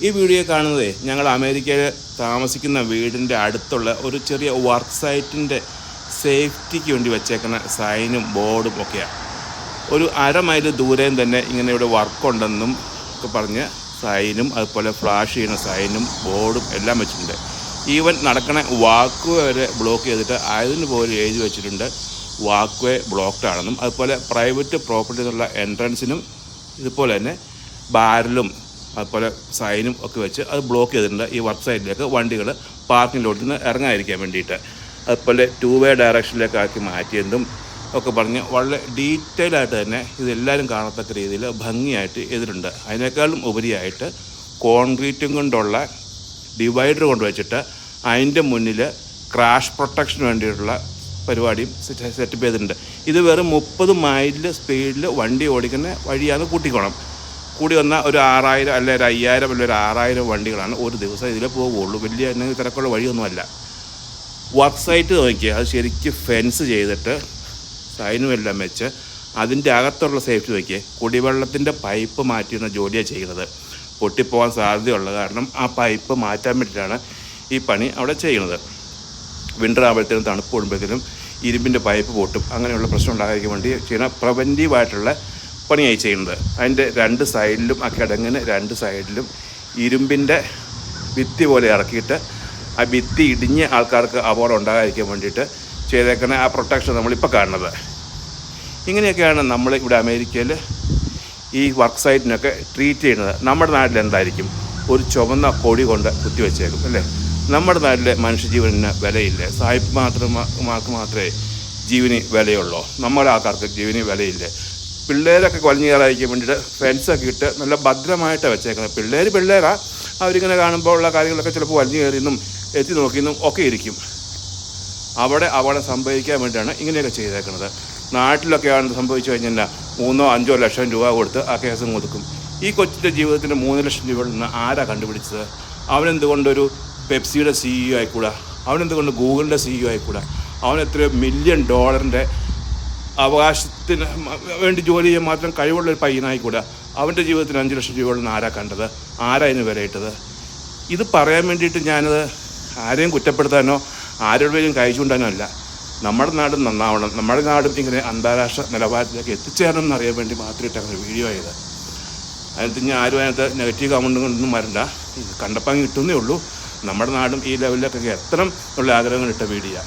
ഈ വീഡിയോ കാണുന്നത് ഞങ്ങൾ അമേരിക്കയിൽ താമസിക്കുന്ന വീടിൻ്റെ അടുത്തുള്ള ഒരു ചെറിയ വർക്ക് സൈറ്റിൻ്റെ സേഫ്റ്റിക്ക് വേണ്ടി വെച്ചേക്കുന്ന സൈനും ബോർഡും ഒക്കെയാണ്. ഒരു 1/2 മൈൽ ദൂരം തന്നെ ഇങ്ങനെ ഇവിടെ വർക്കുണ്ടെന്നും ഒക്കെ പറഞ്ഞ് സൈനും അതുപോലെ ഫ്ലാഷ് ചെയ്യുന്ന സൈനും ബോർഡും എല്ലാം വെച്ചിട്ടുണ്ട്. ഈവൻ നടക്കണ വാക്ക് വരെ ബ്ലോക്ക് ചെയ്തിട്ട് അതിന് പോലും എഴുതി വെച്ചിട്ടുണ്ട് വാക്ക് വേ ബ്ലോക്ക്ഡ് ആണെന്നും. അതുപോലെ പ്രൈവറ്റ് പ്രോപ്പർട്ടി എന്നുള്ള എൻട്രൻസിനും ഇതുപോലെ തന്നെ ബാരലും അതുപോലെ സൈനും ഒക്കെ വെച്ച് അത് ബ്ലോക്ക് ചെയ്തിട്ടുണ്ട് ഈ വർക്ക് സൈറ്റിലേക്ക് വണ്ടികൾ പാർക്കിംഗ് ലോട്ടിൽ നിന്ന് ഇറങ്ങാതിരിക്കാൻ വേണ്ടിയിട്ട്. അതുപോലെ 2 വേ ഡയറക്ഷനിലേക്ക് ആക്കി മാറ്റിയതും ഒക്കെ പറഞ്ഞ് വളരെ ഡീറ്റെയിൽ ആയിട്ട് തന്നെ ഇതെല്ലാവരും കാണത്തക്ക രീതിയിൽ ഭംഗിയായിട്ട് എതിരുണ്ട്. അതിനേക്കാളും ഉപരിയായിട്ട് കോൺക്രീറ്റും കൊണ്ടുള്ള ഡിവൈഡർ കൊണ്ടുവച്ചിട്ട് അതിൻ്റെ മുന്നിൽ ക്രാഷ് പ്രൊട്ടക്ഷന് വേണ്ടിയിട്ടുള്ള പരിപാടിയും സെറ്റപ്പ് ചെയ്തിട്ടുണ്ട്. ഇത് വെറും 30 മൈൽ സ്പീഡിൽ വണ്ടി ഓടിക്കുന്ന വഴിയാണ് കൂട്ടിക്കോണം. കൂടി വന്നാൽ ഒരു 6000 അല്ലെ ഒരു 5000 അല്ലെ ഒരു 6000 വണ്ടികളാണ് ഒരു ദിവസം ഇതിൽ പോകുള്ളൂ. വലിയ തിരക്കുള്ള വഴിയൊന്നുമല്ല. വർക്ക് സൈറ്റ് നോക്കിയാൽ അത് ശരിക്കും ഫെൻസ് ചെയ്തിട്ട് സൈനും എല്ലാം വെച്ച് അതിൻ്റെ അകത്തുള്ള സേഫ്റ്റി നോക്കിയേ. കുടിവെള്ളത്തിൻ്റെ പൈപ്പ് മാറ്റുന്ന ജോലിയാണ് ചെയ്യുന്നത്. പൊട്ടിപ്പോകാൻ സാധ്യതയുള്ള കാരണം ആ പൈപ്പ് മാറ്റാൻ വേണ്ടിയിട്ടാണ് ഈ പണി അവിടെ ചെയ്യുന്നത്. വിൻ്റർ ആകുമ്പോഴത്തേനും തണുപ്പ് കൂടുമ്പോഴത്തേനും ഇരുമ്പിൻ്റെ പൈപ്പ് പൊട്ടും. അങ്ങനെയുള്ള പ്രശ്നം ഉണ്ടാകാതിരിക്കാൻ വേണ്ടി ചെയ്യുന്ന പ്രിവെൻറ്റീവായിട്ടുള്ള പണിയായി ചെയ്യുന്നത്. അതിൻ്റെ 2 സൈഡിലും ആ കിടങ്ങിന് 2 സൈഡിലും ഇരുമ്പിൻ്റെ ഭിത്തി പോലെ ഇറക്കിയിട്ട് ആ ഭിത്തി ഇടിഞ്ഞ് ആൾക്കാർക്ക് അപകടം ഉണ്ടാകാതിരിക്കാൻ വേണ്ടിയിട്ട് ചെയ്തേക്കുന്ന ആ പ്രൊട്ടക്ഷൻ നമ്മളിപ്പോൾ കാണുന്നത്. ഇങ്ങനെയൊക്കെയാണ് നമ്മൾ ഇവിടെ അമേരിക്കയിൽ ഈ വർക്ക് സൈറ്റിനൊക്കെ ട്രീറ്റ് ചെയ്യുന്നത്. നമ്മുടെ നാട്ടിൽ എന്തായിരിക്കും? ഒരു ചുവന്ന കൊടി കൊണ്ട് കുത്തിവെച്ചേക്കും അല്ലേ? നമ്മുടെ നാട്ടിലെ മനുഷ്യജീവനിന് വിലയില്ലേ? സായിപ്പ്മാർക്ക് മാത്രമേ ജീവന് വിലയുള്ളൂ. നമ്മുടെ ആൾക്കാർക്ക് ജീവന് വിലയില്ലേ? പിള്ളേരൊക്കെ വലിഞ്ഞു കയറാതിരിക്കാൻ വേണ്ടിയിട്ട് ഫെൻസൊക്കെ ഇട്ട് നല്ല ഭദ്രമായിട്ട് വെച്ചേക്കുന്നത്. പിള്ളേരാ അവരിങ്ങനെ കാണുമ്പോൾ ഉള്ള കാര്യങ്ങളൊക്കെ ചിലപ്പോൾ വലിഞ്ഞു കയറിയെന്നും എത്തി നോക്കിയെന്നും ഒക്കെ ഇരിക്കും. അവിടെ സംഭവിക്കാൻ വേണ്ടിയിട്ടാണ് ഇങ്ങനെയൊക്കെ ചെയ്തേക്കുന്നത്. നാട്ടിലൊക്കെയാണ് സംഭവിച്ചു കഴിഞ്ഞാൽ 3-5 ലക്ഷം രൂപ കൊടുത്ത് ആ കേസും ഒതുക്കും. ഈ കൊച്ചിൻ്റെ ജീവിതത്തിന് 3 ലക്ഷം രൂപയിൽ നിന്ന് ആരാ കണ്ടുപിടിച്ചത്? അവനെന്തുകൊണ്ടൊരു പെപ്സിയുടെ CEO ആയിക്കൂടാ? അവനെന്തുകൊണ്ട് ഗൂഗിളിൻ്റെ CEO ആയിക്കൂടാ? അവൻ എത്രയോ $1 മില്യൺ അവകാശത്തിന് വേണ്ടി ജോലി ചെയ്യാൻ മാത്രം കഴിവുള്ളൊരു പയ്യനായിക്കൂടാ? അവൻ്റെ ജീവിതത്തിന് 5 ലക്ഷം രൂപകളിൽ നിന്ന് ആരാ കണ്ടത്? ആരാ ഇതിന് വിലയിട്ടത്? ഇത് പറയാൻ വേണ്ടിയിട്ട് ഞാനത് ആരെയും കുറ്റപ്പെടുത്താനോ ആരുടെയും കൈ ചൂണ്ടാനോ അല്ല. നമ്മുടെ നാടും നന്നാവണം, നമ്മുടെ നാടും ഇങ്ങനെ അന്താരാഷ്ട്ര നിലവാരത്തിലേക്ക് എത്തിച്ചേരണം എന്നറിയാൻ വേണ്ടി മാത്രമായിട്ട് അങ്ങനെ വീഡിയോ ചെയ്ത്. അതിനകത്ത് ഞാൻ ആരും അതിനകത്ത് നെഗറ്റീവ് കമൻറ്റ് കൊണ്ടൊന്നും വരണ്ട. ഇത് കണ്ടപ്പോൾ കിട്ടുന്നേ ഉള്ളൂ. നമ്മുടെ നാടും ഈ ലെവലിലേക്കൊക്കെ എത്തണം എന്നുള്ള ആഗ്രഹങ്ങൾ ഇട്ട വീഡിയോ.